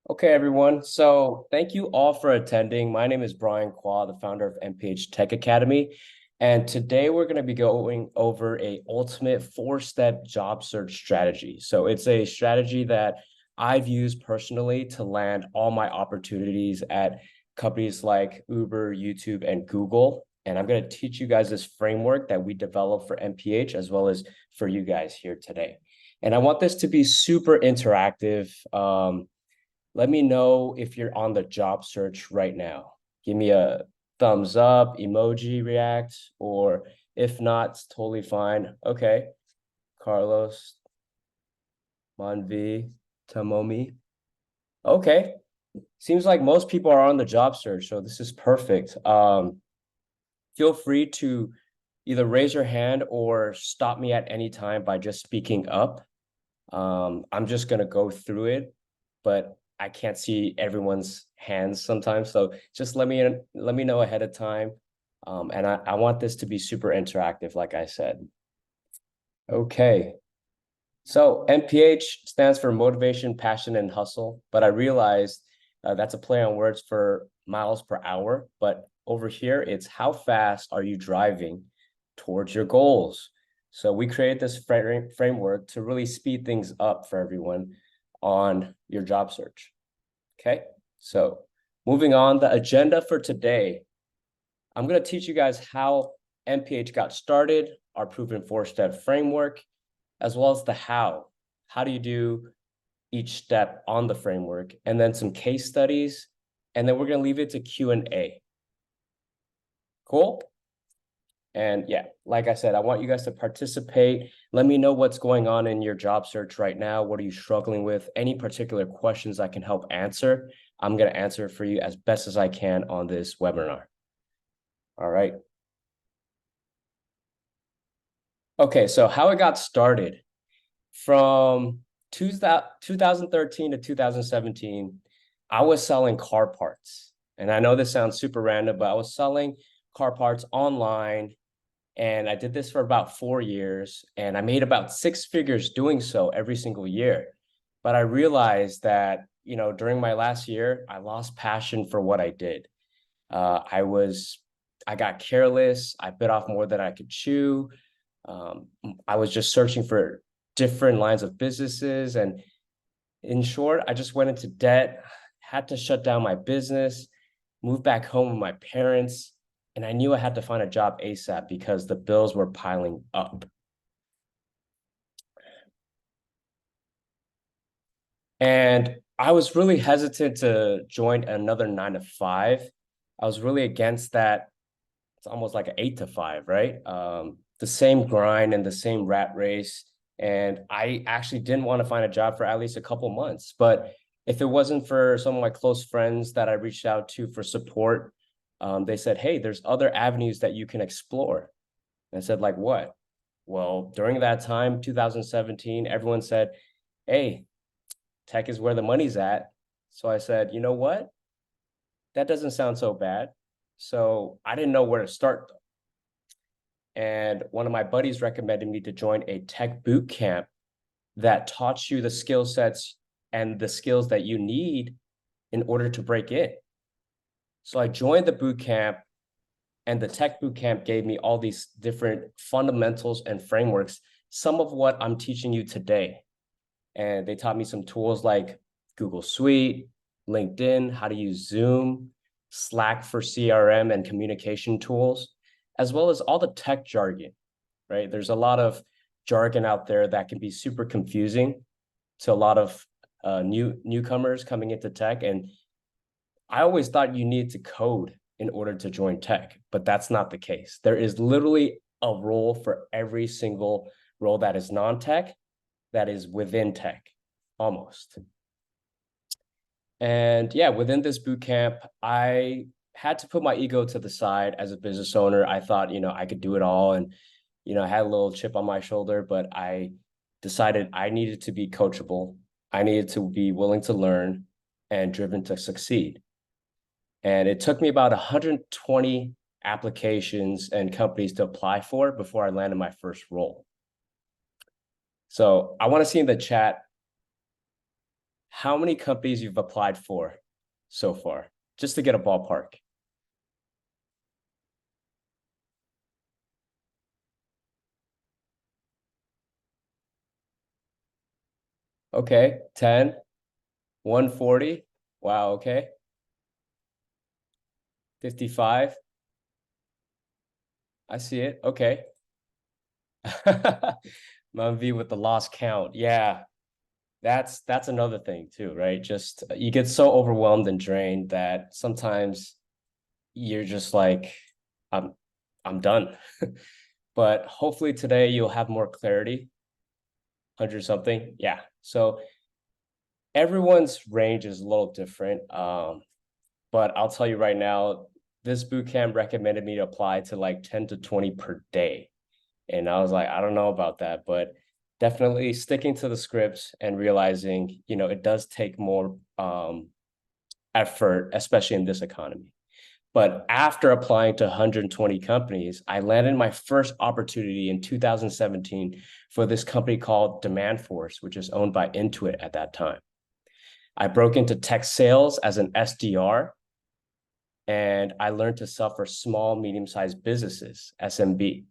Okay, everyone. So thank you all for attending. My name is Brian Qua, the founder of MPH Tech Academy. And today we're going to be going over a ultimate four-step job search strategy. So it's a strategy that I've used personally to land all my opportunities at companies like Uber, YouTube, and Google. And I'm going to teach you guys this framework that we developed for MPH as well as for you guys here today. And I want this to be super interactive. Let me know if you're on the job search right now. Give me a thumbs up, emoji react, or if not, it's totally fine. Okay. Carlos, Manvi, Tamomi. Okay. Seems like most people are on the job search, so this is perfect. Feel free to either raise your hand or stop me at any time by just speaking up. I'm just gonna go through it, but I can't see everyone's hands sometimes. So just let me know ahead of time. And I want this to be super interactive, like I said. Okay. So MPH stands for motivation, passion, and hustle. But I realized that's a play on words for miles per hour. But over here, it's how fast are you driving towards your goals? So we created this framework to really speed things up for everyone on your job search. Okay, so moving on, the agenda for today, I'm going to teach you guys how MPH got started, our proven four-step framework, as well as the how. How do you do each step on the framework, and then some case studies, and then we're going to leave it to Q&A. Cool? And yeah, like I said, I want you guys to participate. Let me know what's going on in your job search right now. What are you struggling with? Any particular questions I can help answer, I'm going to answer for you as best as I can on this webinar. All right. Okay, so how it got started. From 2013 to 2017, I was selling car parts. And I know this sounds super random, but I was selling car parts online. And I did this for about 4 years, and I made about six figures doing so every single year. But I realized that, during my last year, I lost passion for what I did. Uh, I was, I got careless. I bit off more than I could chew. Um, I was just searching for different lines of businesses. And in short, I just went into debt, had to shut down my business, moved back home with my parents, and I knew I had to find a job ASAP because the bills were piling up. And I was really hesitant to join another 9 to 5. I was really against that. It's almost like an 8 to 5, right? The same grind and the same rat race. And I actually didn't want to find a job for at least a couple months. But if it wasn't for some of my close friends that I reached out to for support, they said, hey, there's other avenues that you can explore. And I said, like what? Well, during that time, 2017, everyone said, hey, tech is where the money's at. So I said, you know what? That doesn't sound so bad. So I didn't know where to start. And one of my buddies recommended me to join a tech boot camp that taught you the skill sets and the skills that you need in order to break in. So I joined the boot camp, and the tech boot camp gave me all these different fundamentals and frameworks, some of what I'm teaching you today. And they taught me some tools like Google Suite, LinkedIn, how to use Zoom, Slack for CRM and communication tools, as well as all the tech jargon, right? There's a lot of jargon out there that can be super confusing to a lot of newcomers coming into tech. And I always thought you needed to code in order to join tech, but that's not the case. There is literally a role for every single role that is non-tech, that is within tech, almost. And yeah, within this boot camp, I had to put my ego to the side as a business owner. I thought, I could do it all. And, I had a little chip on my shoulder, but I decided I needed to be coachable. I needed to be willing to learn and driven to succeed. And it took me about 120 applications and companies to apply for before I landed my first role. So I want to see in the chat, how many companies you've applied for so far, just to get a ballpark. Okay, 10, 140. Wow, okay. 55. I see it. Okay. Mount V with the lost count. Yeah, that's another thing too, right? Just you get so overwhelmed and drained that sometimes you're just like, I'm I'm done. But hopefully today you'll have more clarity. 100 something. Yeah. So everyone's range is a little different. But I'll tell you right now, this boot camp recommended me to apply to like 10 to 20 per day. And I was like, I don't know about that, but definitely sticking to the scripts and realizing, it does take more effort, especially in this economy. But after applying to 120 companies, I landed my first opportunity in 2017 for this company called Demand Force, which is owned by Intuit at that time. I broke into tech sales as an SDR, and I learned to sell for small, medium-sized businesses, SMB.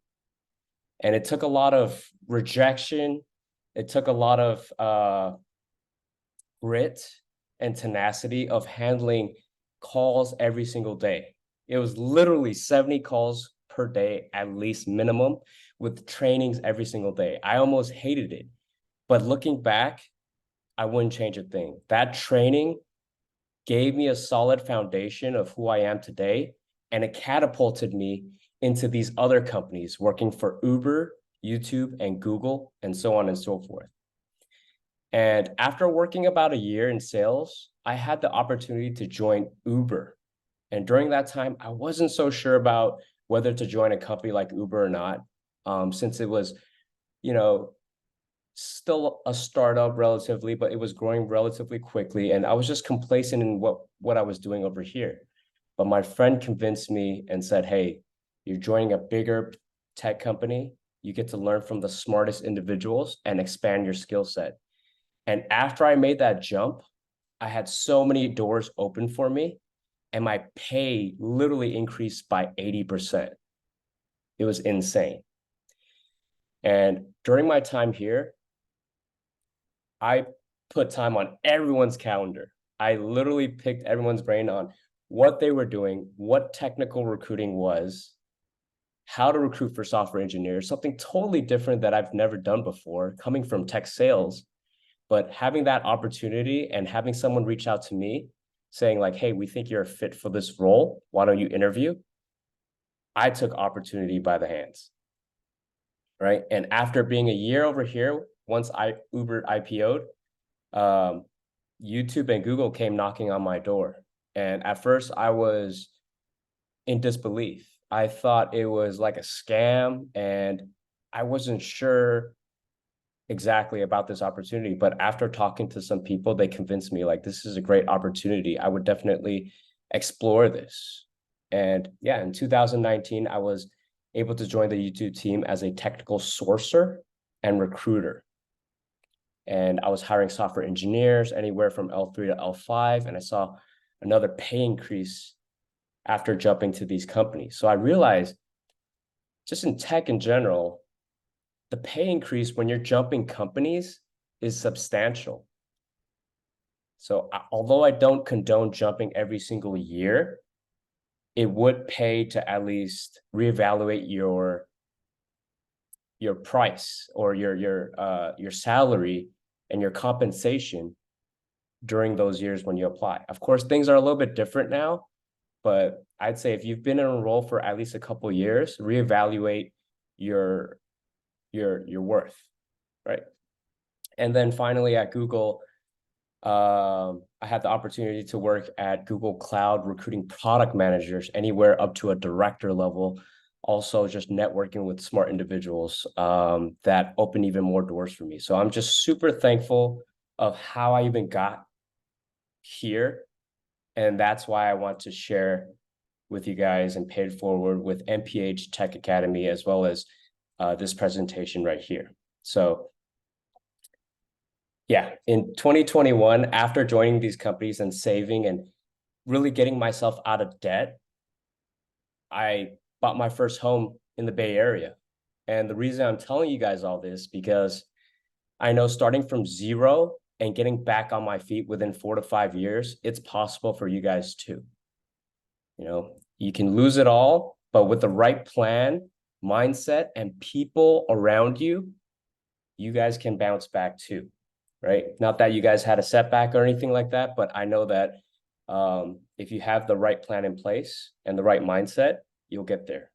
And it took a lot of rejection. It took a lot of grit and tenacity of handling calls every single day. It was literally 70 calls per day, at least minimum, with trainings every single day. I almost hated it. But looking back, I wouldn't change a thing. That training gave me a solid foundation of who I am today, and it catapulted me into these other companies working for Uber, YouTube, and Google, and so on and so forth. And after working about a year in sales, I had the opportunity to join Uber. And during that time, I wasn't so sure about whether to join a company like Uber or not, since it was, you know, still a startup relatively, but it was growing relatively quickly. And I was just complacent in what I was doing over here. But my friend convinced me and said, hey, you're joining a bigger tech company. You get to learn from the smartest individuals and expand your skill set. And after I made that jump, I had so many doors open for me, and my pay literally increased by 80%. It was insane. And during my time here, I put time on everyone's calendar. I literally picked everyone's brain on what they were doing, what technical recruiting was, how to recruit for software engineers, something totally different that I've never done before, coming from tech sales. But having that opportunity and having someone reach out to me saying like, hey, we think you're a fit for this role. Why don't you interview? I took opportunity by the hands, right? And after being a year over here, once Uber IPO'd, YouTube and Google came knocking on my door. And at first I was in disbelief. I thought it was like a scam, and I wasn't sure exactly about this opportunity. But after talking to some people, they convinced me like this is a great opportunity. I would definitely explore this. And yeah, in 2019, I was able to join the YouTube team as a technical sourcer and recruiter. And I was hiring software engineers anywhere from L3 to L5. And I saw another pay increase after jumping to these companies. So I realized just in tech in general, the pay increase when you're jumping companies is substantial. So although I don't condone jumping every single year, it would pay to at least reevaluate your price or your salary and your compensation during those years when you apply. Of course, things are a little bit different now, but I'd say if you've been in a role for at least a couple of years, reevaluate your worth, right? And then finally at Google, I had the opportunity to work at Google Cloud recruiting product managers anywhere up to a director level. Also, just networking with smart individuals that open even more doors for me. So I'm just super thankful of how I even got here. And that's why I want to share with you guys and pay it forward with MPH Tech Academy, as well as this presentation right here. So Yeah, in 2021, after joining these companies and saving and really getting myself out of debt, I bought my first home in the Bay Area. And the reason I'm telling you guys all this because I know starting from zero and getting back on my feet within 4 to 5 years, it's possible for you guys too. You know, you can lose it all, but with the right plan, mindset, and people around you, you guys can bounce back too, right? Not that you guys had a setback or anything like that, but I know that if you have the right plan in place and the right mindset, you'll get there.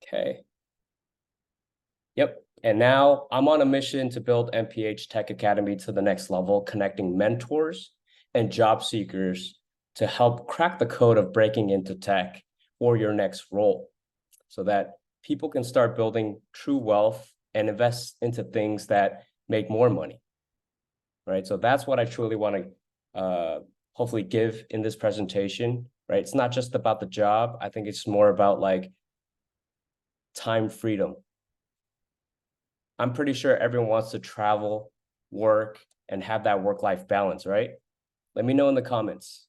Okay. Yep. And now I'm on a mission to build MPH Tech Academy to the next level, connecting mentors and job seekers to help crack the code of breaking into tech or your next role so that people can start building true wealth and invest into things that make more money, right? So that's what I truly want to hopefully give in this presentation, right? It's not just about the job. I think it's more about like time freedom. I'm pretty sure everyone wants to travel, work, and have that work-life balance, right? Let me know in the comments.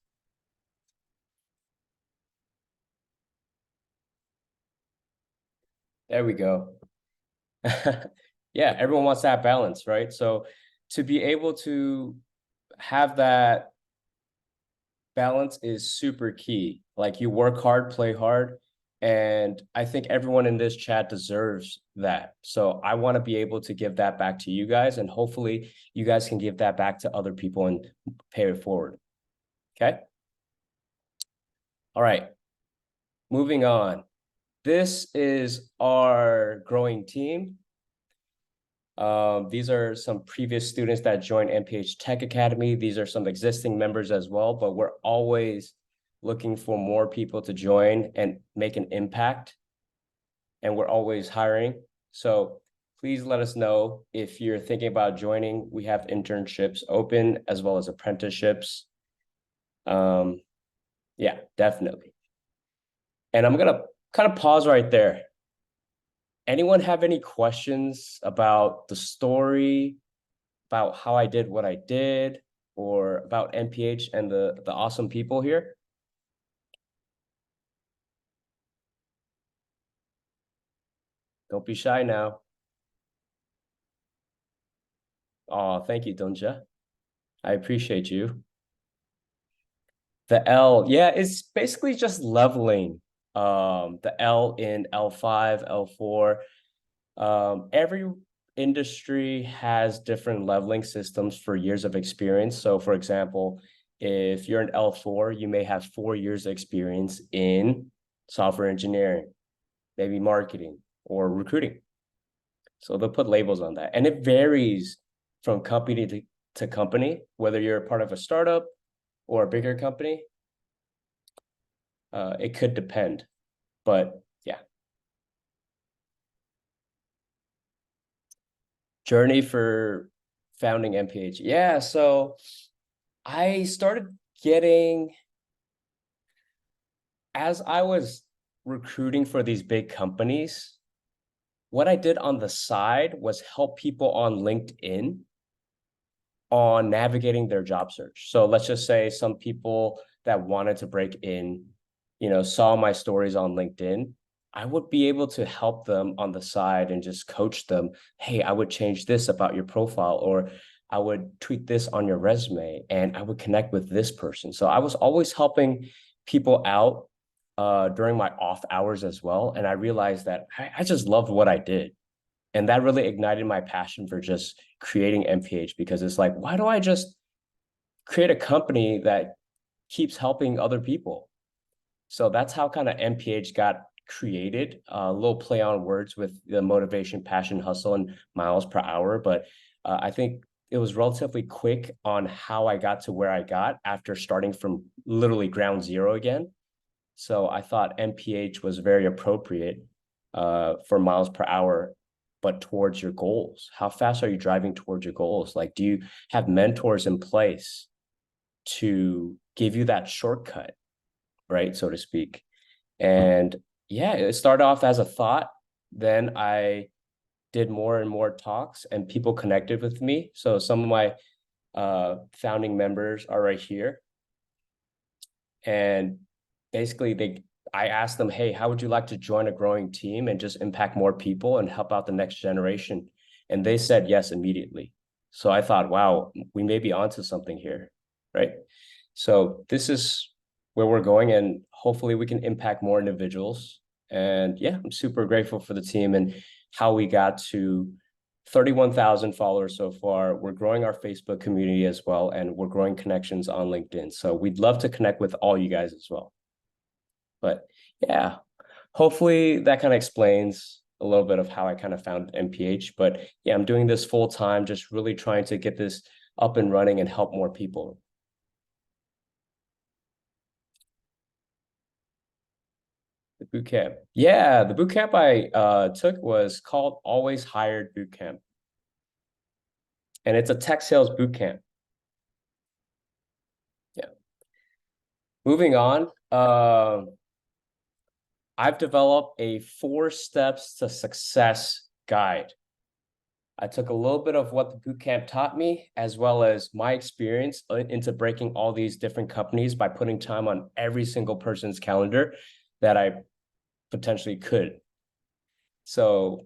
There we go. Yeah, everyone wants that balance, right? So to be able to have that balance is super key. Like you work hard, play hard. And I think everyone in this chat deserves that. So I want to be able to give that back to you guys. And hopefully you guys can give that back to other people and pay it forward. Okay. All right. Moving on. This is our growing team. These are some previous students that joined MPH Tech Academy. These are some existing members as well, but we're always looking for more people to join and make an impact. And we're always hiring. So please let us know if you're thinking about joining. We have internships open as well as apprenticeships. Yeah, definitely. And I'm gonna kind of pause right there. Anyone have any questions about the story, about how I did what I did, or about MPH and the awesome people here? Don't be shy now. Oh, thank you, Donja. I appreciate you. The L, yeah, it's basically just leveling. The L in L5, L4. Every industry has different leveling systems for years of experience. So, for example, if you're an L4, you may have 4 years experience in software engineering, maybe marketing or recruiting. So they'll put labels on that. And it varies from company to company, whether you're a part of a startup or a bigger company. It could depend, but yeah. Journey for founding MPH. Yeah, so I started getting, as I was recruiting for these big companies, what I did on the side was help people on LinkedIn on navigating their job search. So let's just say some people that wanted to break in, saw my stories on LinkedIn. I would be able to help them on the side and just coach them. Hey, I would change this about your profile, or I would tweak this on your resume, and I would connect with this person. So I was always helping people out during my off hours as well. And I realized that I just loved what I did. And that really ignited my passion for just creating MPH, because it's like, why do I just create a company that keeps helping other people? So that's how kind of MPH got created. A little play on words with the motivation, passion, hustle, and miles per hour. But I think it was relatively quick on how I got to where I got after starting from literally ground zero again. So I thought MPH was very appropriate for miles per hour, but towards your goals. How fast are you driving towards your goals? Like, do you have mentors in place to give you that shortcut, right, so to speak? And yeah, it started off as a thought. Then I did more and more talks and people connected with me. So some of my founding members are right here. And basically I asked them, hey, how would you like to join a growing team and just impact more people and help out the next generation? And they said yes immediately. So I thought, wow, we may be onto something here, right? So this is where we're going, and hopefully we can impact more individuals. And yeah, I'm super grateful for the team and how we got to 31,000 followers so far. We're growing our Facebook community as well, and we're growing connections on LinkedIn. So we'd love to connect with all you guys as well. But yeah, hopefully that kind of explains a little bit of how I kind of found MPH. But yeah, I'm doing this full time, just really trying to get this up and running and help more people. The boot camp. Yeah, the boot camp I took was called Always Hired Boot Camp. And it's a tech sales boot camp. Yeah. Moving on. I've developed a 4 steps to success guide. I took a little bit of what the bootcamp taught me, as well as my experience into breaking all these different companies by putting time on every single person's calendar that I potentially could. So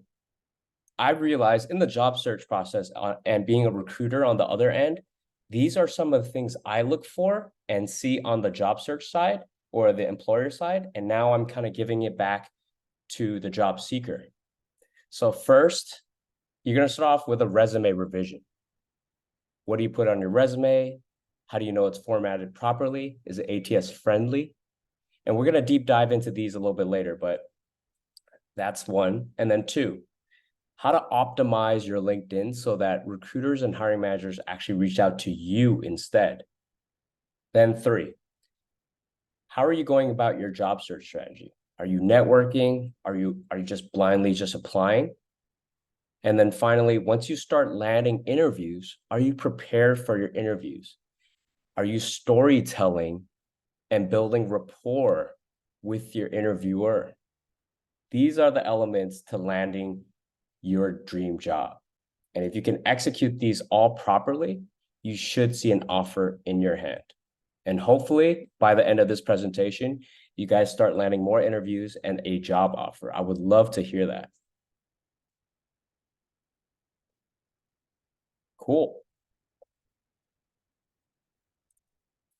I realized in the job search process and being a recruiter on the other end, these are some of the things I look for and see on the job search side or the employer side. And now I'm kind of giving it back to the job seeker. So first, you're going to start off with a resume revision. What do you put on your resume? How do you know it's formatted properly? Is it ATS friendly? And we're going to deep dive into these a little bit later, but that's one. And then 2, how to optimize your LinkedIn so that recruiters and hiring managers actually reach out to you instead. Then 3, how are you going about your job search strategy? Are you networking? Are you just blindly just applying? And then finally, once you start landing interviews, are you prepared for your interviews? Are you storytelling and building rapport with your interviewer? These are the elements to landing your dream job. And if you can execute these all properly, you should see an offer in your hand. And hopefully by the end of this presentation, you guys start landing more interviews and a job offer. I would love to hear that. Cool.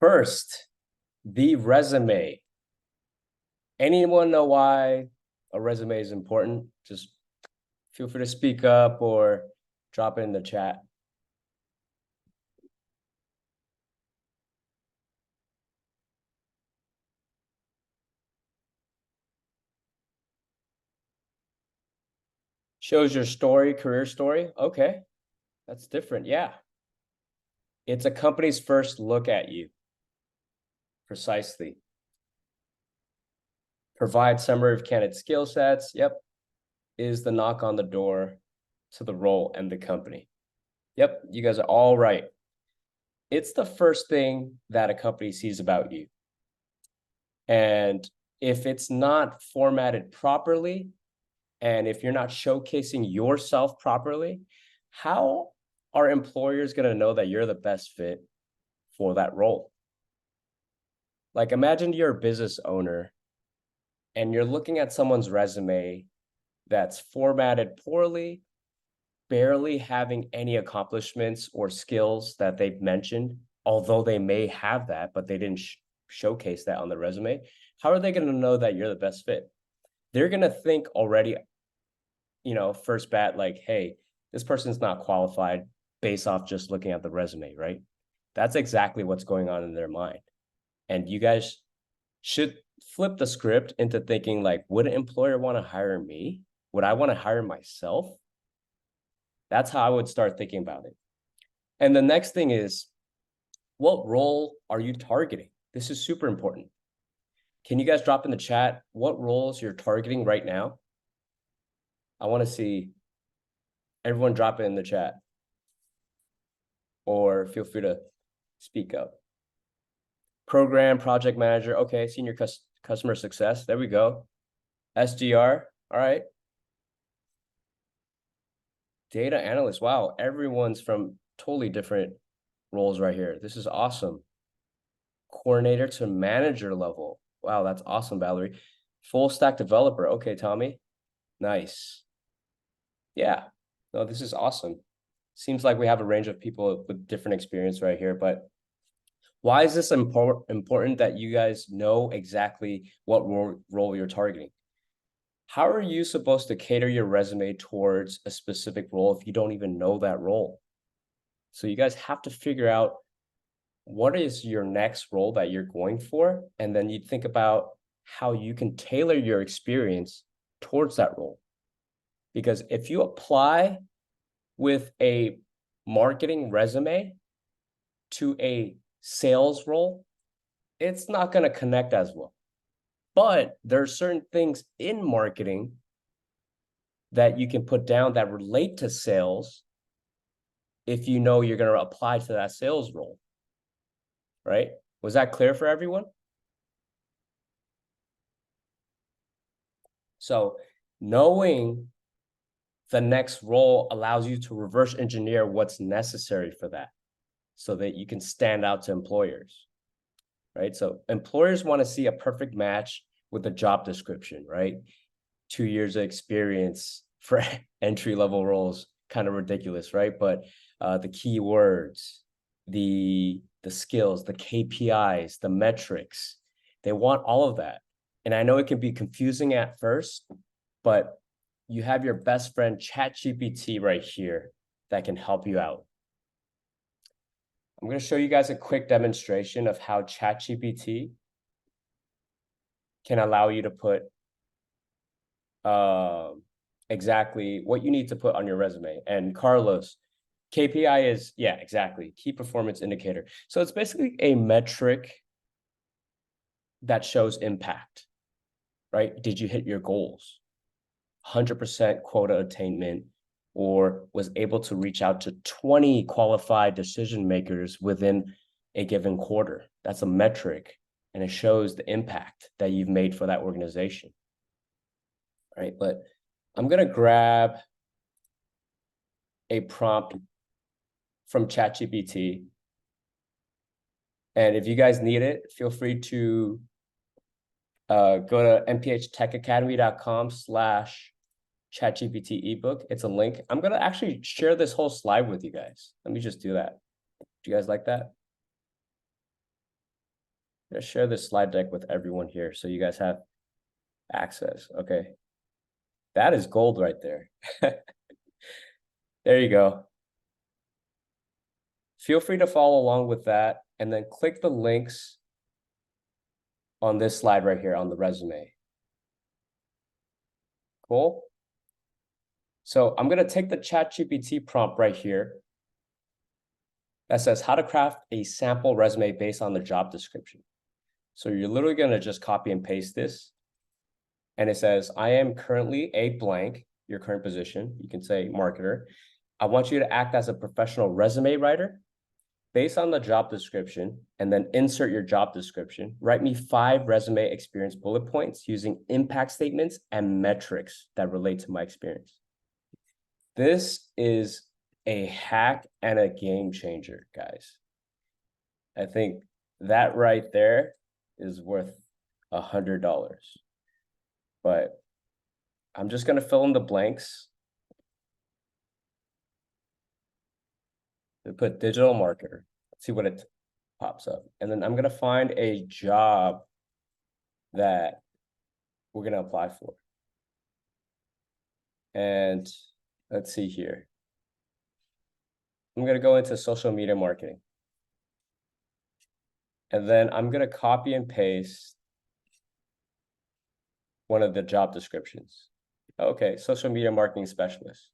First, the resume. Anyone know why a resume is important? Just feel free to speak up or drop it in the chat. Shows your story, career story. Okay, that's different. Yeah. It's a company's first look at you. Precisely. Provide summary of candidate skill sets. Yep. Is the knock on the door to the role and the company. Yep, you guys are all right. It's the first thing that a company sees about you. And if it's not formatted properly, and if you're not showcasing yourself properly, how are employers going to know that you're the best fit for that role? Like, imagine you're a business owner and you're looking at someone's resume that's formatted poorly, barely having any accomplishments or skills that they've mentioned, although they may have that, but they didn't showcase that on the resume. How are they going to know that you're the best fit? They're going to think already, first bat, like, hey, this person's not qualified based off just looking at the resume, right? That's exactly what's going on in their mind. And you guys should flip the script into thinking like, would an employer want to hire me? Would I want to hire myself? That's how I would start thinking about it. And the next thing is, what role are you targeting? This is super important. Can you guys drop in the chat what roles you're targeting right now? I want to see everyone drop it in the chat, or feel free to speak up. Program, project manager. Okay, senior customer success. There we go. SDR. All right. Data analyst. Wow, everyone's from totally different roles right here. This is awesome. Coordinator to manager level. Wow, that's awesome, Valerie. Full stack developer. Okay, Tommy. Nice. Yeah. No, this is awesome. Seems like we have a range of people with different experience right here, but why is this important that you guys know exactly what role you're targeting? How are you supposed to cater your resume towards a specific role if you don't even know that role? So you guys have to figure out what is your next role that you're going for, and then you think about how you can tailor your experience towards that role. Because if you apply with a marketing resume to a sales role, it's not going to connect as well. But there are certain things in marketing that you can put down that relate to sales if you know you're going to apply to that sales role, right? Was that clear for everyone? So knowing the next role allows you to reverse engineer what's necessary for that so that you can stand out to employers, right? So employers want to see a perfect match with the job description, right? 2 years of experience for entry level roles, kind of ridiculous, right? But the keywords, the skills, the KPIs, the metrics, they want all of that. And I know it can be confusing at first, but you have your best friend ChatGPT right here that can help you out. I'm going to show you guys a quick demonstration of how ChatGPT can allow you to put exactly what you need to put on your resume. And Carlos, KPI is, yeah, exactly, key performance indicator. So it's basically a metric that shows impact, right? Did you hit your goals? 100% quota attainment, or was able to reach out to 20 qualified decision makers within a given quarter. That's a metric, and it shows the impact that you've made for that organization. All right, but I'm going to grab a prompt from ChatGPT. And if you guys need it, feel free to go to mphtechacademy.com/ChatGPT ebook. It's a link. I'm going to actually share this whole slide with you guys. Let me just do that. Do you guys like that? I'm going to share this slide deck with everyone here so you guys have access. Okay. That is gold right there. There you go. Feel free to follow along with that and then click the links on this slide right here on the resume. Cool. So I'm going to take the ChatGPT prompt right here that says how to craft a sample resume based on the job description. So you're literally going to just copy and paste this. And it says, I am currently a blank, your current position. You can say marketer. I want you to act as a professional resume writer based on the job description, and then insert your job description. Write me 5 resume experience bullet points using impact statements and metrics that relate to my experience. This is a hack and a game changer, guys. I think that right there is worth $100. But I'm just going to fill in the blanks. Put digital marketer. Let's see what it pops up. And then I'm going to find a job that we're going to apply for. And let's see here. I'm going to go into social media marketing. And then I'm going to copy and paste one of the job descriptions. Okay, social media marketing specialist.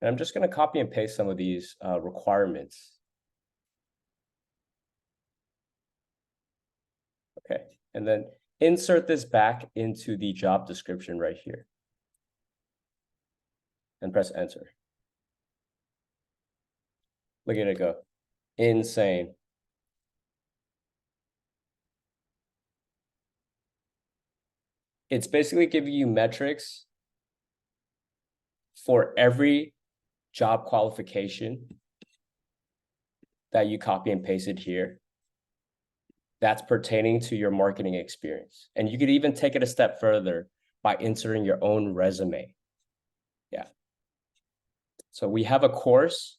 And I'm just going to copy and paste some of these requirements. Okay, and then insert this back into the job description right here. And press enter. Look at it go. Insane. It's basically giving you metrics for every job qualification that you copy and pasted here, that's pertaining to your marketing experience. And you could even take it a step further by inserting your own resume. Yeah. So we have a course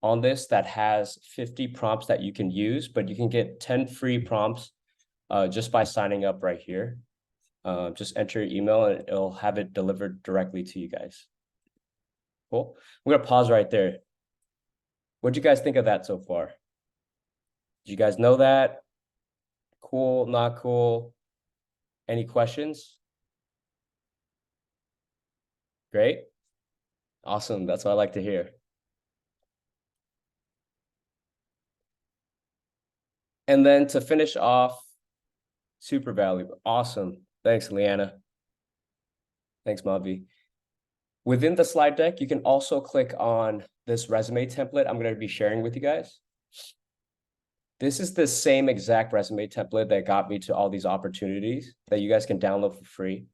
on this that has 50 prompts that you can use, but you can get 10 free prompts just by signing up right here. Just enter your email and it'll have it delivered directly to you guys. Cool. I'm gonna pause right there. What'd you guys think of that so far? Did you guys know that? Cool, not cool? Any questions? Great. Awesome. That's what I like to hear. And then to finish off, super valuable. Awesome. Thanks, Leanna. Thanks, Mavi. Within the slide deck, you can also click on this resume template I'm going to be sharing with you guys. This is the same exact resume template that got me to all these opportunities that you guys can download for free.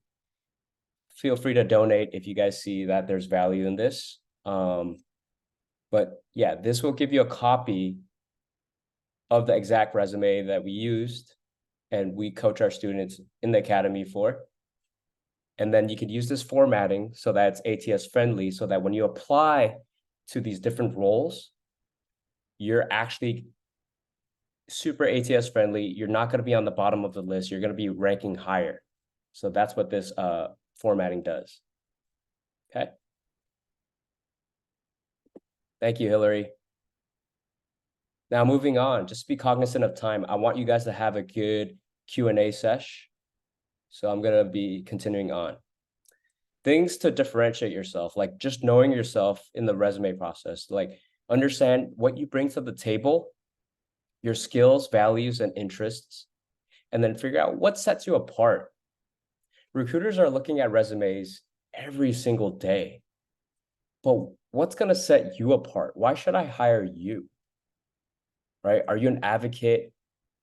Feel free to donate if you guys see that there's value in this. But yeah, this will give you a copy of the exact resume that we used and we coach our students in the academy for. And then you could use this formatting so that it's ATS friendly, so that when you apply to these different roles, you're actually super ATS friendly. You're not going to be on the bottom of the list. You're going to be ranking higher. So that's what this formatting does. Okay. Thank you, Hillary. Now moving on, just be cognizant of time. I want you guys to have a good Q&A sesh. So I'm going to be continuing on. Things to differentiate yourself, like just knowing yourself in the resume process, like understand what you bring to the table, your skills, values, and interests, and then figure out what sets you apart. Recruiters are looking at resumes every single day, but what's going to set you apart? Why should I hire you? Right? Are you an advocate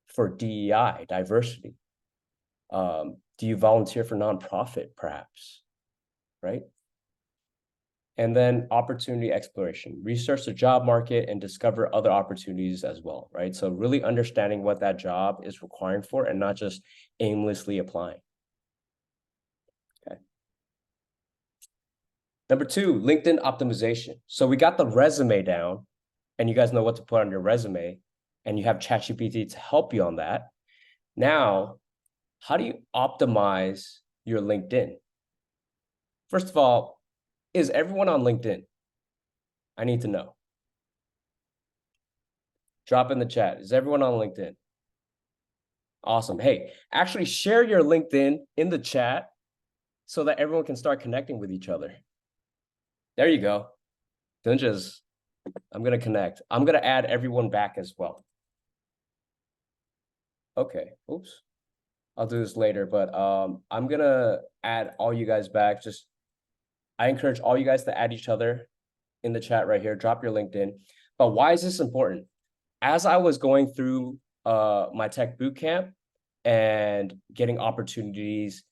for DEI, diversity? Do you volunteer for nonprofit, perhaps? Right? And then opportunity exploration, research the job market and discover other opportunities as well, right? So really understanding what that job is requiring for and not just aimlessly applying. Okay. Number 2, LinkedIn optimization. So we got the resume down and you guys know what to put on your resume and you have ChatGPT to help you on that. Now, how do you optimize your LinkedIn? First of all, is everyone on LinkedIn? I need to know. Drop in the chat. Is everyone on LinkedIn? Awesome. Hey, actually share your LinkedIn in the chat so that everyone can start connecting with each other. There you go. Dunjas, I'm going to connect. I'm going to add everyone back as well. Okay. Oops. I'll do this later, but I'm going to add all you guys back. I encourage all you guys to add each other in the chat right here. Drop your LinkedIn. But why is this important? As I was going through my tech bootcamp and getting opportunities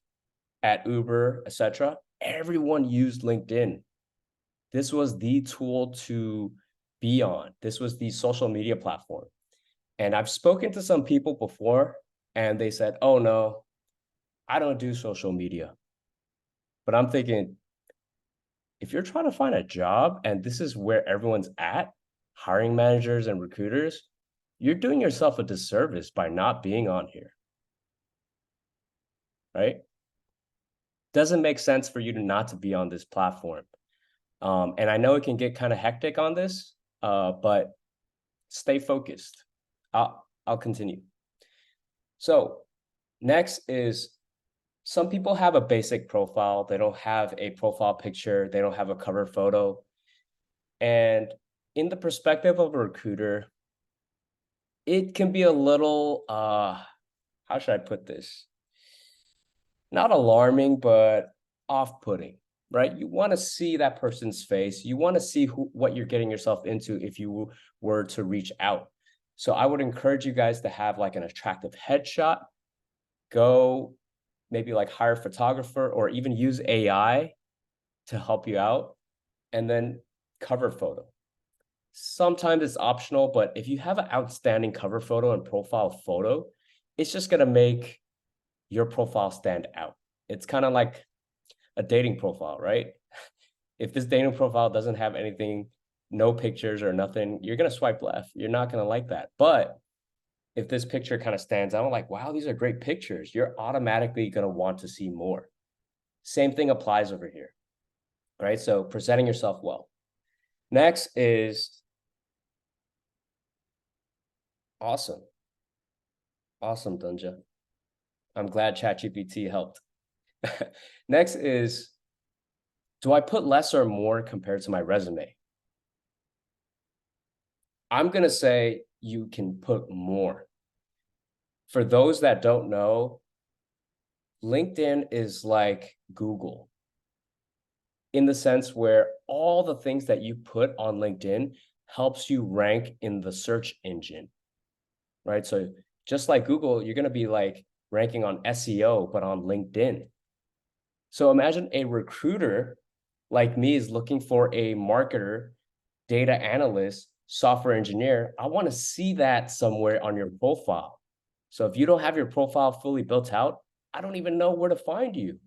at Uber, etc., everyone used LinkedIn. This was the tool to be on. This was the social media platform. And I've spoken to some people before, and they said, oh, no, I don't do social media. But I'm thinking, if you're trying to find a job and this is where everyone's at, hiring managers and recruiters, you're doing yourself a disservice by not being on here, right? Doesn't make sense for you to not to be on this platform. And I know it can get kind of hectic on this, but stay focused. I'll continue. So next is some people have a basic profile. They don't have a profile picture. They don't have a cover photo. And in the perspective of a recruiter, it can be a little, how should I put this? Not alarming, but off-putting, right? You want to see that person's face. You want to see what you're getting yourself into if you were to reach out. So I would encourage you guys to have like an attractive headshot. Go maybe like hire a photographer or even use AI to help you out. And then cover photo. Sometimes it's optional, but if you have an outstanding cover photo and profile photo, it's just going to make your profile stand out. It's kind of like a dating profile, right? If this dating profile doesn't have anything, no pictures or nothing, you're going to swipe left. You're not going to like that. But if this picture kind of stands out, like, wow, these are great pictures, you're automatically going to want to see more. Same thing applies over here, right? So presenting yourself well. Next is awesome. Awesome, Dunja. I'm glad ChatGPT helped. Next is, do I put less or more compared to my resume? I'm going to say you can put more. For those that don't know, LinkedIn is like Google in the sense where all the things that you put on LinkedIn helps you rank in the search engine, right? So just like Google, you're going to be like ranking on SEO, but on LinkedIn. So imagine a recruiter like me is looking for a marketer, data analyst, software engineer. I want to see that somewhere on your profile. So if you don't have your profile fully built out, I don't even know where to find you,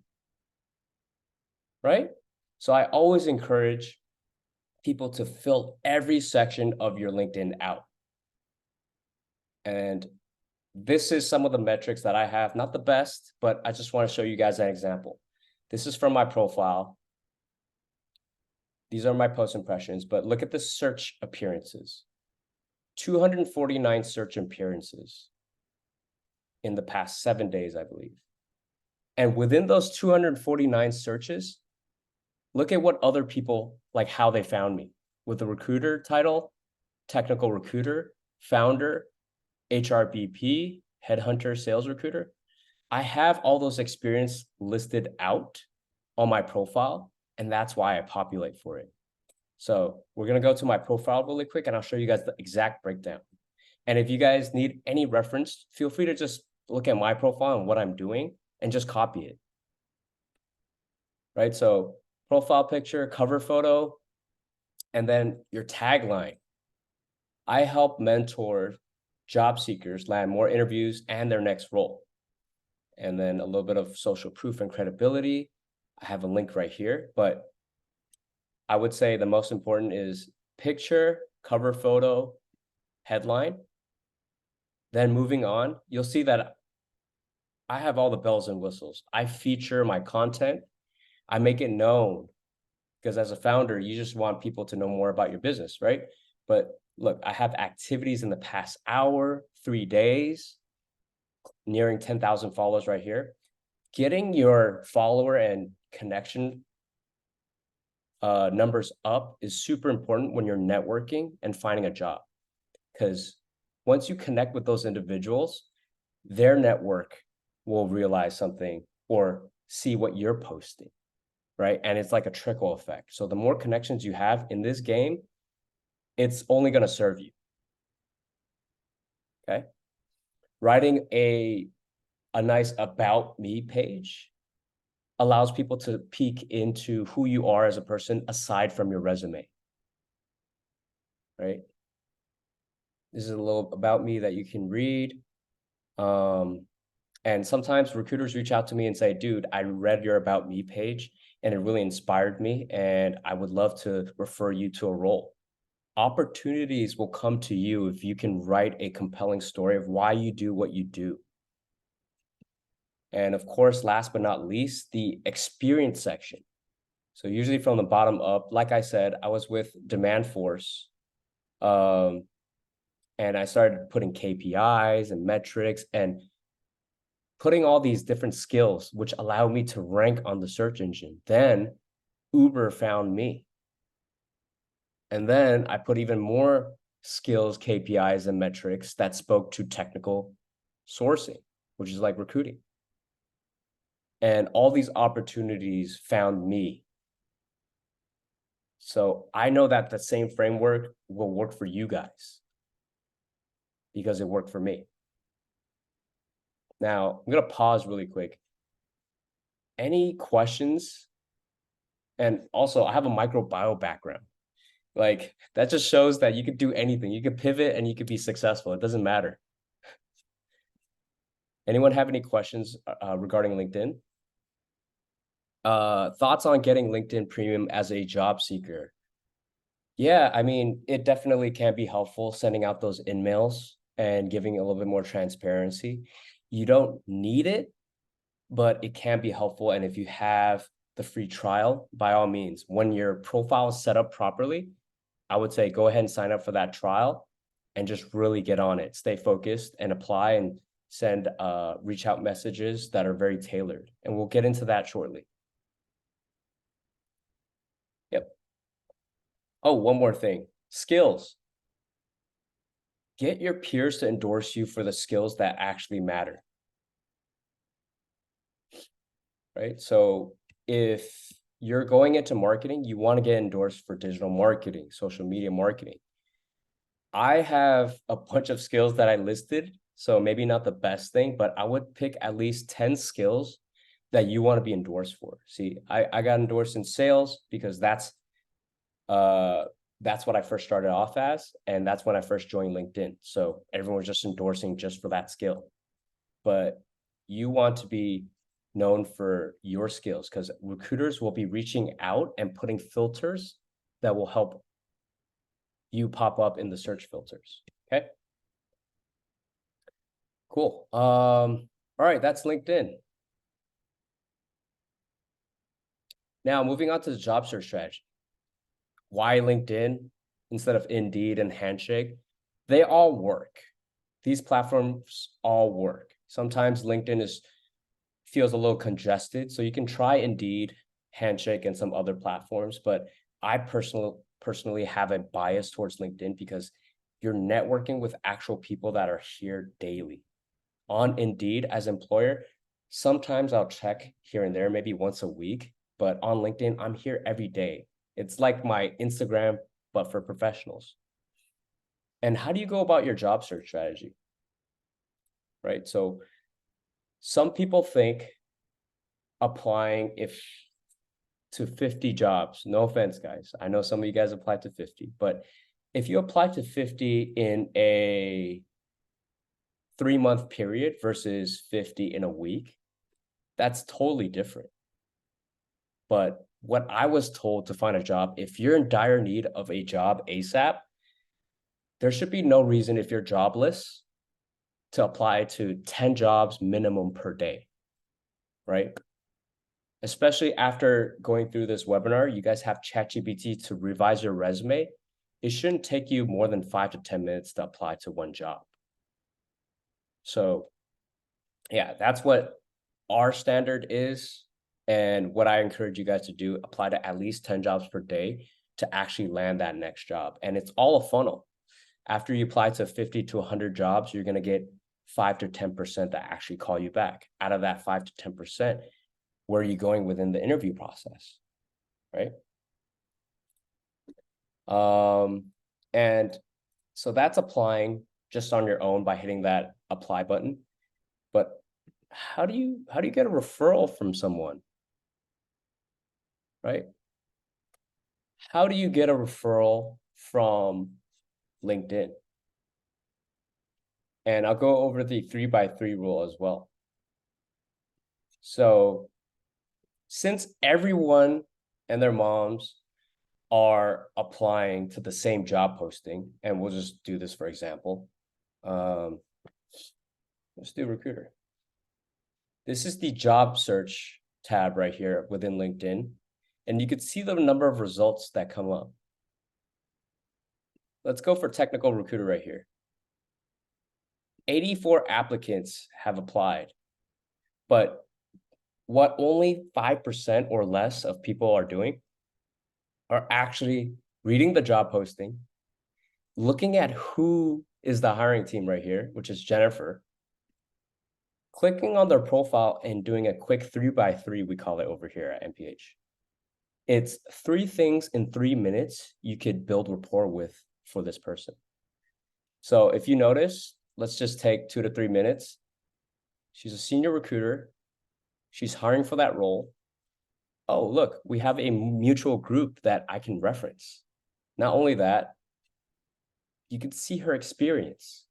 right? So I always encourage people to fill every section of your LinkedIn out. And this is some of the metrics that I have, not the best, but I just want to show you guys an example. This is from my profile. These are my post impressions, but look at the search appearances. 249 search appearances in the past 7 days, I believe. And within those 249 searches, look at what other people, like how they found me. With the recruiter title, technical recruiter, founder, HRBP, headhunter, sales recruiter. I have all those experience listed out on my profile, and that's why I populate for it. So we're going to go to my profile really quick, and I'll show you guys the exact breakdown. And if you guys need any reference, feel free to just look at my profile and what I'm doing and just copy it. Right? So profile picture, cover photo, and then your tagline. I help mentor job seekers land more interviews and their next role. And then a little bit of social proof and credibility. I have a link right here, but I would say the most important is picture, cover photo, headline. Then moving on, you'll see that I have all the bells and whistles. I feature my content. I make it known because as a founder, you just want people to know more about your business, right? But look, I have activities in the past hour, 3 days, nearing 10,000 followers right here. Getting your follower and connection numbers up is super important when you're networking and finding a job. Because once you connect with those individuals, their network will realize something or see what you're posting, right? And it's like a trickle effect. So the more connections you have in this game, it's only going to serve you. Okay. Writing a nice about me page allows people to peek into who you are as a person aside from your resume, right? This is a little about me that you can read. And sometimes recruiters reach out to me and say, dude, I read your about me page and it really inspired me and I would love to refer you to a role. Opportunities will come to you if you can write a compelling story of why you do what you do. And of course, last but not least, the experience section. So usually from the bottom up, like I said, I was with Demand Force. And I started putting KPIs and metrics and putting all these different skills, which allow me to rank on the search engine. Then Uber found me. And then I put even more skills, KPIs, and metrics that spoke to technical sourcing, which is like recruiting. And all these opportunities found me. So I know that the same framework will work for you guys because it worked for me. Now, I'm going to pause really quick. Any questions And also, I have a microbiome background. Like that just shows that you could do anything. You could pivot and you could be successful. It doesn't matter. Anyone have any questions regarding LinkedIn? Thoughts on getting LinkedIn Premium as a job seeker? Yeah, I mean, it definitely can be helpful sending out those in-mails and giving a little bit more transparency. You don't need it, but it can be helpful. And if you have the free trial, by all means, when your profile is set up properly, I would say go ahead and sign up for that trial and just really get on it. Stay focused and apply and send reach out messages that are very tailored. And we'll get into that shortly. Yep. Oh, one more thing. Skills. Get your peers to endorse you for the skills that actually matter, right? So if you're going into marketing, you want to get endorsed for digital marketing, social media marketing. I have a bunch of skills that I listed, so maybe not the best thing, but I would pick at least 10 skills that you want to be endorsed for. See, I got endorsed in sales because that's what I first started off as, and that's when I first joined LinkedIn. So everyone was just endorsing just for that skill. But you want to be known for your skills because recruiters will be reaching out and putting filters that will help you pop up in the search filters. Okay. Cool. All right, that's LinkedIn. Now moving on to the job search strategy. Why LinkedIn instead of Indeed and Handshake? They all work. These platforms all work. Sometimes LinkedIn feels a little congested, so you can try Indeed, Handshake, and some other platforms. But I personally have a bias towards LinkedIn because you're networking with actual people that are here daily. On Indeed, as employer, sometimes I'll check here and there, maybe once a week. But on LinkedIn, I'm here every day. It's like my Instagram, but for professionals. And how do you go about your job search strategy? Right. So some people think applying if to 50 jobs, no offense, guys. I know some of you guys applied to 50, but if you apply to 50 in a 3-month period versus 50 in a week, that's totally different. But what I was told to find a job, if you're in dire need of a job ASAP, there should be no reason if you're jobless to apply to 10 jobs minimum per day, right? Especially after going through this webinar, you guys have ChatGPT to revise your resume. It shouldn't take you more than 5 to 10 minutes to apply to one job. So yeah, that's what our standard is. And what I encourage you guys to do, apply to at least 10 jobs per day to actually land that next job. And it's all a funnel. After you apply to 50 to 100 jobs, you're going to get 5 to 10% that actually call you back. Out of that 5 to 10%, where are you going within the interview process, right? And so that's applying just on your own by hitting that apply button. But how do you get a referral from someone, right? How do you get a referral from LinkedIn? And I'll go over the 3x3 rule as well. So since everyone and their moms are applying to the same job posting, and we'll just do this for example. Let's do recruiter. This is the job search tab right here within LinkedIn. And you could see the number of results that come up. Let's go for technical recruiter right here. 84 applicants have applied, but what only 5% or less of people are doing are actually reading the job posting, looking at who is the hiring team right here, which is Jennifer, clicking on their profile and doing a quick 3x3, we call it over here at MPH. It's 3 things in 3 minutes you could build rapport with for this person. So if you notice, let's just take 2 to 3 minutes. She's a senior recruiter. She's hiring for that role. oh, look, we have a mutual group that I can reference. Not only that, you can see her experience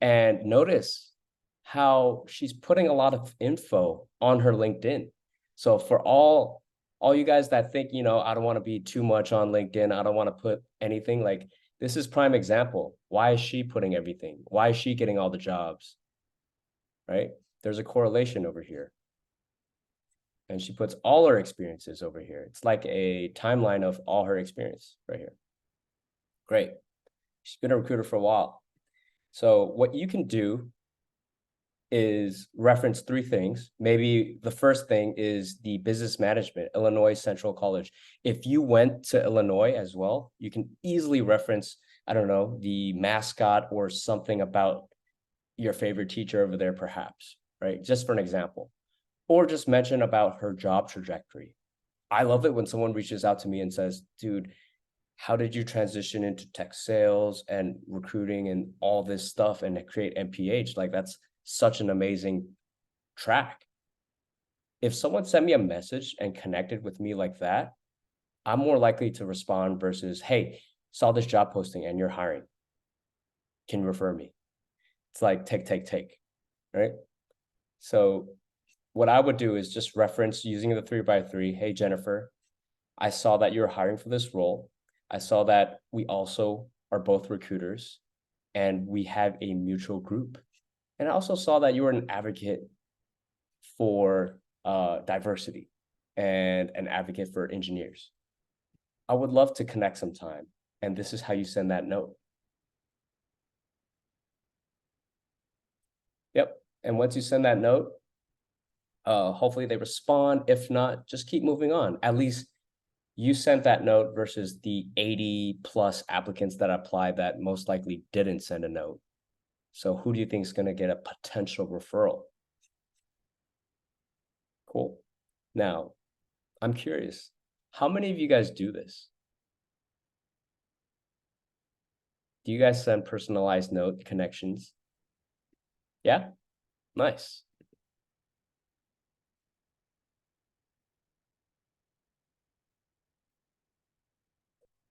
and notice how she's putting a lot of info on her LinkedIn. So for all you guys that think, I don't want to be too much on LinkedIn, I don't want to put anything, like, this is prime example. Why is she putting everything? Why is she getting all the jobs? Right? There's a correlation over here. And she puts all her experiences over here. It's like a timeline of all her experience right here. Great. She's been a recruiter for a while. So what you can do is reference three things. Maybe the first thing is the business management, Illinois Central College. If you went to Illinois as well, you can easily reference, I don't know, the mascot or something about your favorite teacher over there, perhaps, right? Just for an example. Or just mention about her job trajectory. I love it when someone reaches out to me and says, dude, how did you transition into tech sales and recruiting and all this stuff and create MPH? Like, that's such an amazing track. If someone sent me a message and connected with me like that, I'm more likely to respond versus, hey, saw this job posting and you're hiring. Can you refer me? It's like take, right? So what I would do is just reference using the 3x3. Hey, Jennifer, I saw that you're hiring for this role. I saw that we also are both recruiters and we have a mutual group. And I also saw that you were an advocate for diversity and an advocate for engineers. I would love to connect sometime. And this is how you send that note. Yep. And once you send that note, hopefully they respond. If not, just keep moving on. At least you sent that note versus the 80 plus applicants that applied that most likely didn't send a note. So who do you think is going to get a potential referral? Cool. Now, I'm curious, how many of you guys do this? Do you guys send personalized note connections? Yeah? Nice.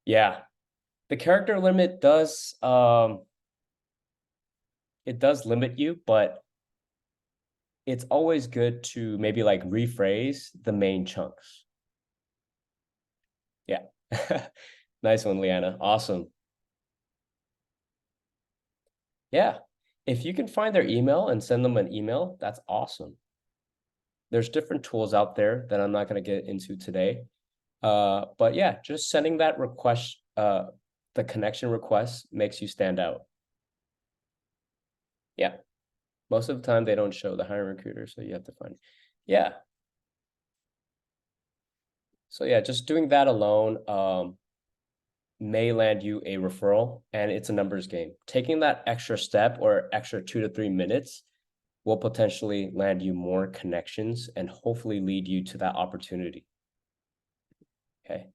Yeah. The character limit does it does limit you, but it's always good to maybe like rephrase the main chunks. Yeah. Nice one, Leanna. Awesome. Yeah. If you can find their email and send them an email, that's awesome. There's different tools out there that I'm not going to get into today. But yeah, just sending that request, the connection request makes you stand out. Yeah. Most of the time they don't show the hiring recruiter, so you have to find. Yeah. So yeah, just doing that alone may land you a referral, and it's a numbers game. Taking that extra step or extra 2 to 3 minutes will potentially land you more connections and hopefully lead you to that opportunity. Okay.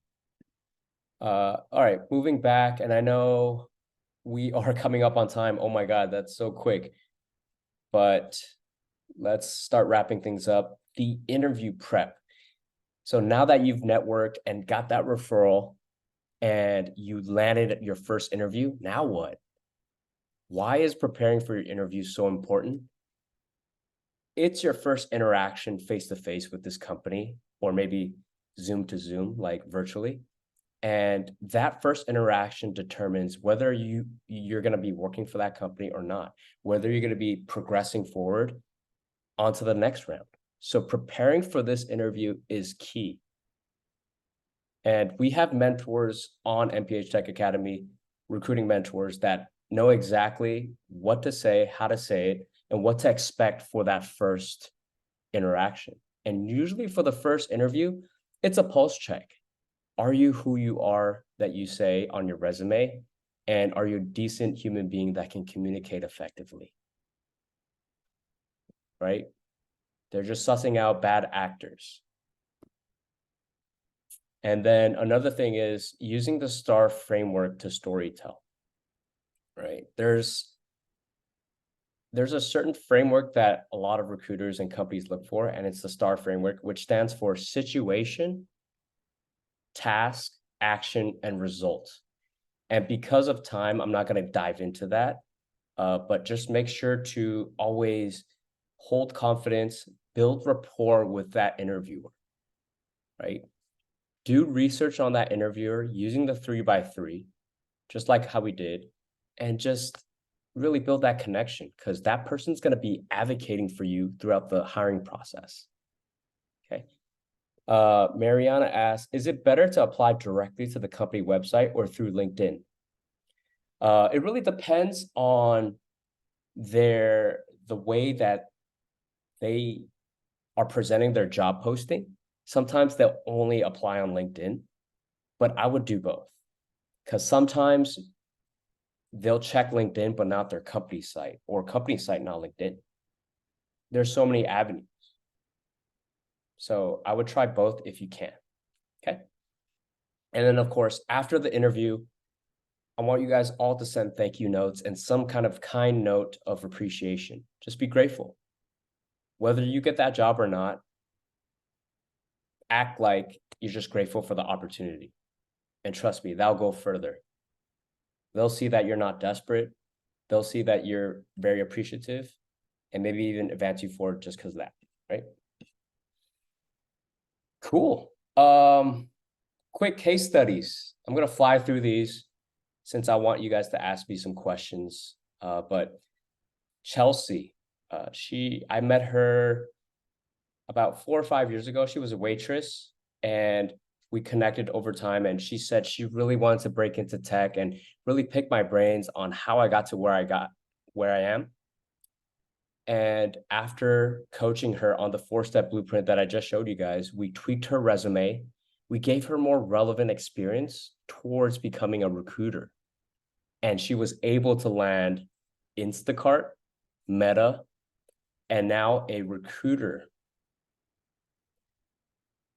All right, moving back, and I know we are coming up on time. Oh my God, that's so quick. But let's start wrapping things up. The interview prep. So now that you've networked and got that referral and you landed your first interview, now what? Why is preparing for your interview so important? It's your first interaction face to face with this company, or maybe Zoom to Zoom, like virtually. And that first interaction determines whether you're going to be working for that company or not, whether you're going to be progressing forward onto the next round. So preparing for this interview is key. And we have mentors on MPH Tech Academy, recruiting mentors that know exactly what to say, how to say it, and what to expect for that first interaction. And usually for the first interview, it's a pulse check. Are you who you are that you say on your resume? And are you a decent human being that can communicate effectively? Right? They're just sussing out bad actors. And then another thing is using the STAR framework to storytell, right? there's a certain framework that a lot of recruiters and companies look for, and it's the STAR framework, which stands for situation, task, action, and result. And because of time, I'm not going to dive into that, but just make sure to always hold confidence, build rapport with that interviewer, right? Do research on that interviewer using the 3x3, just like how we did, and just really build that connection because that person's going to be advocating for you throughout the hiring process. Okay. Mariana asks, is it better to apply directly to the company website or through LinkedIn? It really depends on the way that they are presenting their job posting. Sometimes they'll only apply on LinkedIn, but I would do both because sometimes they'll check LinkedIn, but not their company site, or company site, not LinkedIn. There's so many avenues. So I would try both if you can. Okay. And then, of course, after the interview, I want you guys all to send thank you notes and some kind of kind note of appreciation. Just be grateful. Whether you get that job or not, act like you're just grateful for the opportunity. And trust me, that'll go further. They'll see that you're not desperate. They'll see that you're very appreciative and maybe even advance you forward just because of that, right? Cool. Quick case studies. I'm going to fly through these since I want you guys to ask me some questions. But Chelsea, I met her about 4 or 5 years ago. She was a waitress and we connected over time. And she said she really wanted to break into tech and really pick my brains on how I got to where I am. And after coaching her on the 4-step blueprint that I just showed you guys, we tweaked her resume. We gave her more relevant experience towards becoming a recruiter. And she was able to land Instacart, Meta, and now a recruiter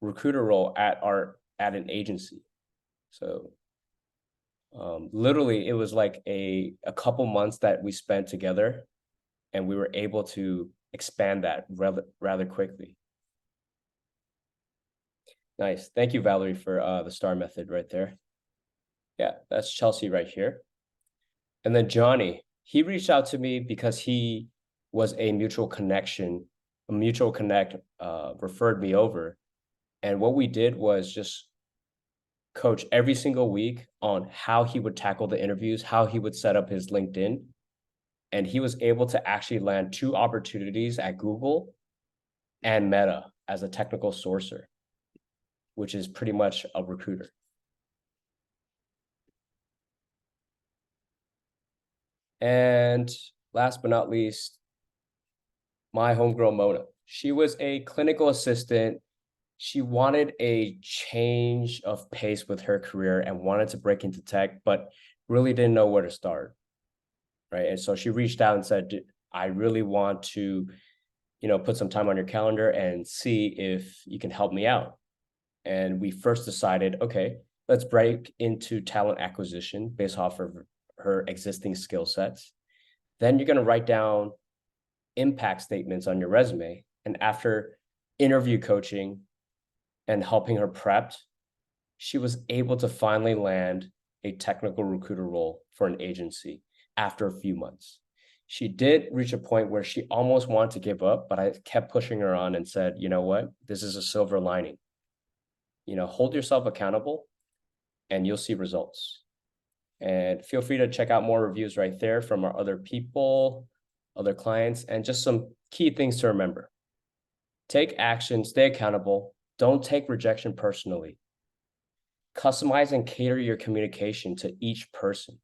role at an agency. So literally it was like a couple months that we spent together, and we were able to expand that rather quickly. Nice. Thank you, Valerie, for the STAR method right there. Yeah, that's Chelsea right here. And then Johnny, he reached out to me because he was a mutual connect referred me over. And what we did was just coach every single week on how he would tackle the interviews, how he would set up his LinkedIn. And he was able to actually land 2 opportunities at Google and Meta as a technical sourcer, which is pretty much a recruiter. And last but not least, my homegirl Mona. She was a clinical assistant. She wanted a change of pace with her career and wanted to break into tech, but really didn't know where to start. Right. And so she reached out and said, I really want to, put some time on your calendar and see if you can help me out. And we first decided, okay, let's break into talent acquisition based off of her existing skill sets. Then you're going to write down impact statements on your resume. And after interview coaching and helping her prepped, she was able to finally land a technical recruiter role for an agency after a few months. She did reach a point where she almost wanted to give up, but I kept pushing her on and said, you know what, this is a silver lining. Hold yourself accountable and you'll see results. And feel free to check out more reviews right there from our other people, other clients, and just some key things to remember. Take action, stay accountable, don't take rejection personally. Customize and cater your communication to each person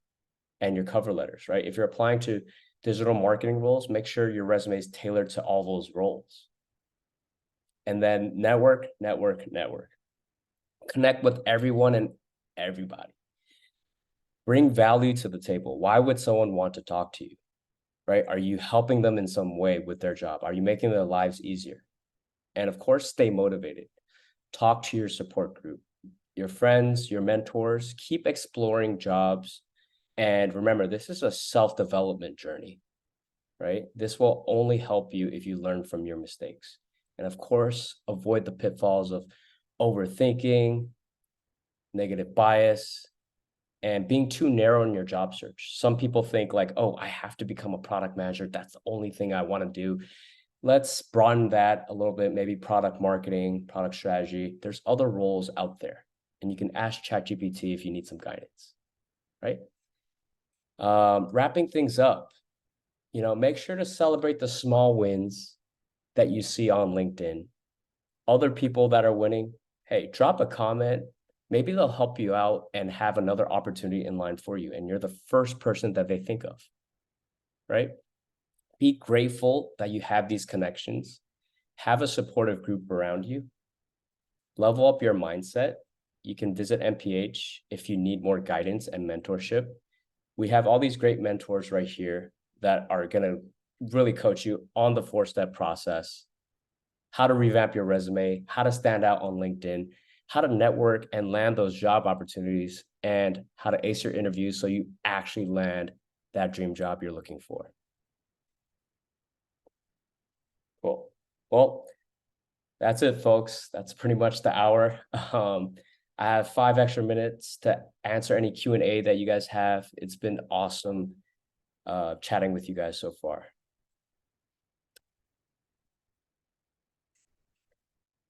and your cover letters, right? If you're applying to digital marketing roles, make sure your resume is tailored to all those roles. And then network. Connect with everyone and everybody. Bring value to the table. Why would someone want to talk to you, right? Are you helping them in some way with their job? Are you making their lives easier? And of course, stay motivated. Talk to your support group, your friends, your mentors. Keep exploring jobs. And remember, this is a self-development journey. right? This will only help you if you learn from your mistakes. And of course, avoid the pitfalls of overthinking, negative bias, and being too narrow in your job search. Some people think like, oh, I have to become a product manager. That's the only thing I want to do. Let's broaden that a little bit, maybe product marketing, product strategy. There's other roles out there. And you can ask ChatGPT if you need some guidance, right? Wrapping things up, make sure to celebrate the small wins that you see on LinkedIn. Other people that are winning, hey, drop a comment. Maybe they'll help you out and have another opportunity in line for you. And you're the first person that they think of, right? Be grateful that you have these connections. Have a supportive group around you. Level up your mindset. You can visit MPH if you need more guidance and mentorship. We have all these great mentors right here that are going to really coach you on the 4-step process, how to revamp your resume, how to stand out on LinkedIn, how to network and land those job opportunities, and how to ace your interviews so you actually land that dream job you're looking for. Cool. Well, that's it, folks. That's pretty much the hour. I have 5 extra minutes to answer any Q&A that you guys have. It's been awesome chatting with you guys so far.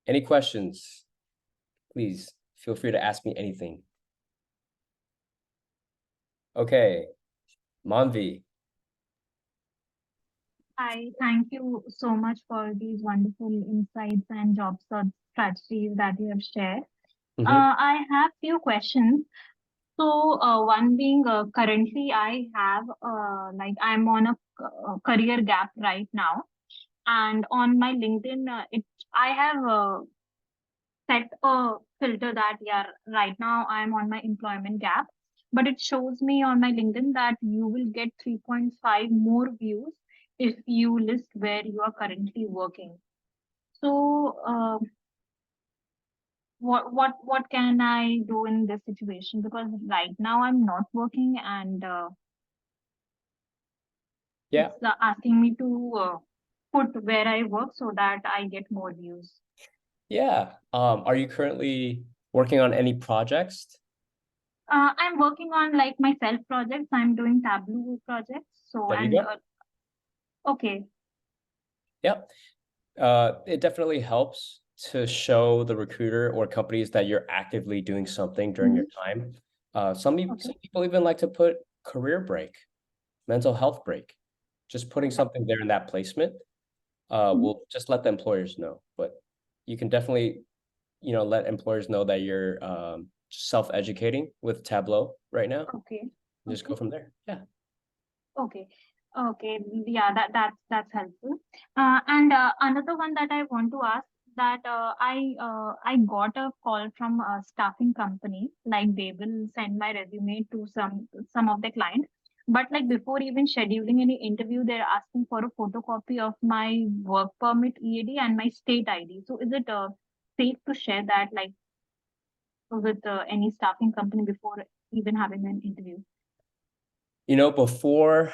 Any questions? Please feel free to ask me anything. Okay, Manvi. Hi, thank you so much for these wonderful insights and job search strategies that you have shared. I have few questions. So, one being currently I have like I'm on a career gap right now, and on my LinkedIn, I have set a filter that yeah, right now I'm on my employment gap, but it shows me on my LinkedIn that you will get 3.5 more views if you list where you are currently working. So, what can I do in this situation? Because right now I'm not working, and Yeah. it's asking me to put where I work so that I get more views. Yeah. Are you currently working on any projects? I'm working on like my self projects. I'm doing Tableau projects. So There you and go. okay. Yep. It definitely helps to show the recruiter or companies that you're actively doing something during your Mhm. time. Okay. Some people even like to put career break, mental health break. Just putting Okay. something there in that placement Mhm. will just let the employers know. But you can definitely, let employers know that you're self-educating with Tableau right now. Okay. Just go Okay. from there. Yeah. Okay. Okay. Yeah, that's helpful. And another one that I want to ask that I got a call from a staffing company, like they will send my resume to some of the clients. But like before even scheduling any interview, they're asking for a photocopy of my work permit EAD and my state ID. So is it safe to share that like with any staffing company before even having an interview? Before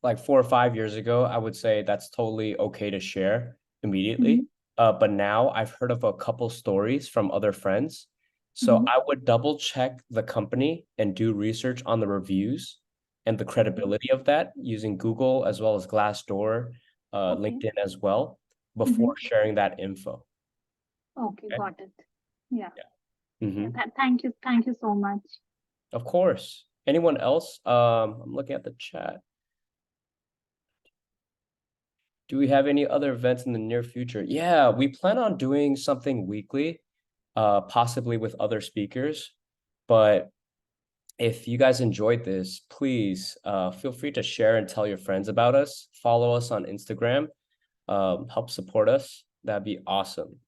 like 4 or 5 years ago, I would say that's totally okay to share Mm-hmm. immediately. But now I've heard of a couple stories from other friends. So Mm-hmm. I would double check the company and do research on the reviews and the Okay. credibility of that using Google as well as Glassdoor, Okay. LinkedIn as well, before Mm-hmm. sharing that info. Okay, Okay. got it. Yeah. Yeah. Yeah. Thank you. Thank you so much. Of course. Anyone else? I'm looking at the chat. Do we have any other events in the near future? Yeah, we plan on doing something weekly, possibly with other speakers. But if you guys enjoyed this, please feel free to share and tell your friends about us. Follow us on Instagram. Help support us. That'd be awesome.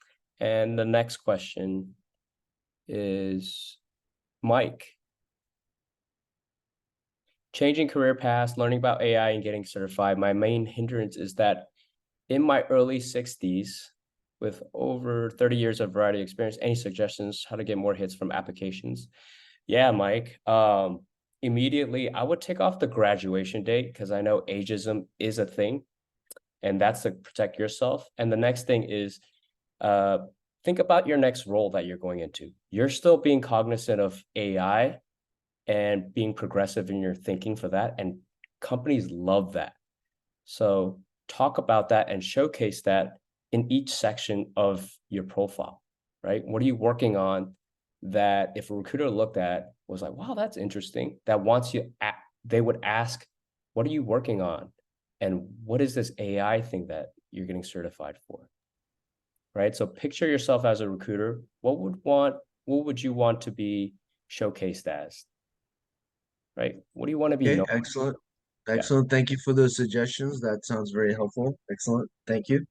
And the next question is Mike. Changing career paths, learning about AI, and getting certified. My main hindrance is that in my early 60s, with over 30 years of variety experience, any suggestions how to get more hits from applications? Yeah, Mike. immediately I would take off the graduation date because I know ageism is a thing, and that's to protect yourself. And the next thing is uh, think about your next role that you're going into. You're still being cognizant of AI and being progressive in your thinking for that. And companies love that. So talk about that and showcase that in each section of your profile, right? What are you working on that if a recruiter looked at was like, wow, that's interesting, that wants you, they would ask, what are you working on? And what is this AI thing that you're getting certified for? Right? So picture yourself as a recruiter. What would you want to be showcased as? Right? What do you want to be Okay, known? excellent. Yeah. Excellent. Thank you for those suggestions. That sounds very helpful. Excellent. Thank you.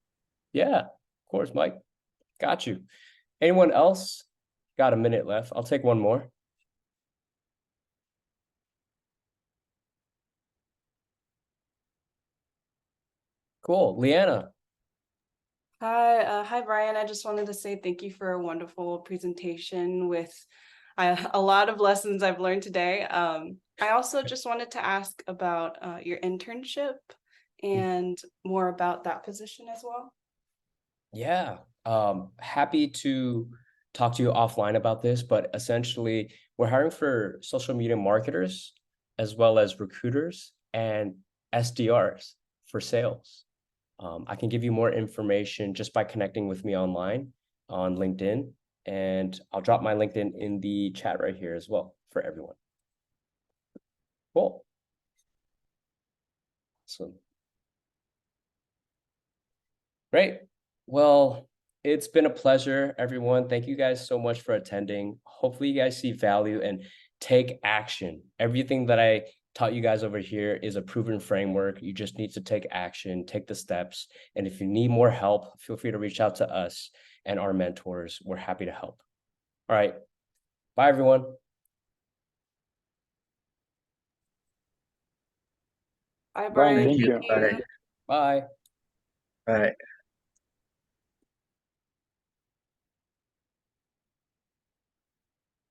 Yeah. Of course, Mike. Got you. Anyone else? Got a minute left. I'll take one more. Cool. Leanna. Hi, Brian. I just wanted to say thank you for a wonderful presentation with a lot of lessons I've learned today. I also just wanted to ask about your internship and more about that position as well. Yeah. Happy to talk to you offline about this, but essentially we're hiring for social media marketers as well as recruiters and SDRs for sales. I can give you more information just by connecting with me online on LinkedIn, and I'll drop my LinkedIn in the chat right here as well for everyone. Cool. So great. Well, it's been a pleasure, everyone. Thank you guys so much for attending. Hopefully you guys see value and take action. Everything that I taught you guys over here is a proven framework. You just need to take action, take the steps. And if you need more help, feel free to reach out to us and our mentors. We're happy to help. All right. Bye, everyone. Bye, Thank Brian. Thank you. Thank you. All right. you. Bye. All right.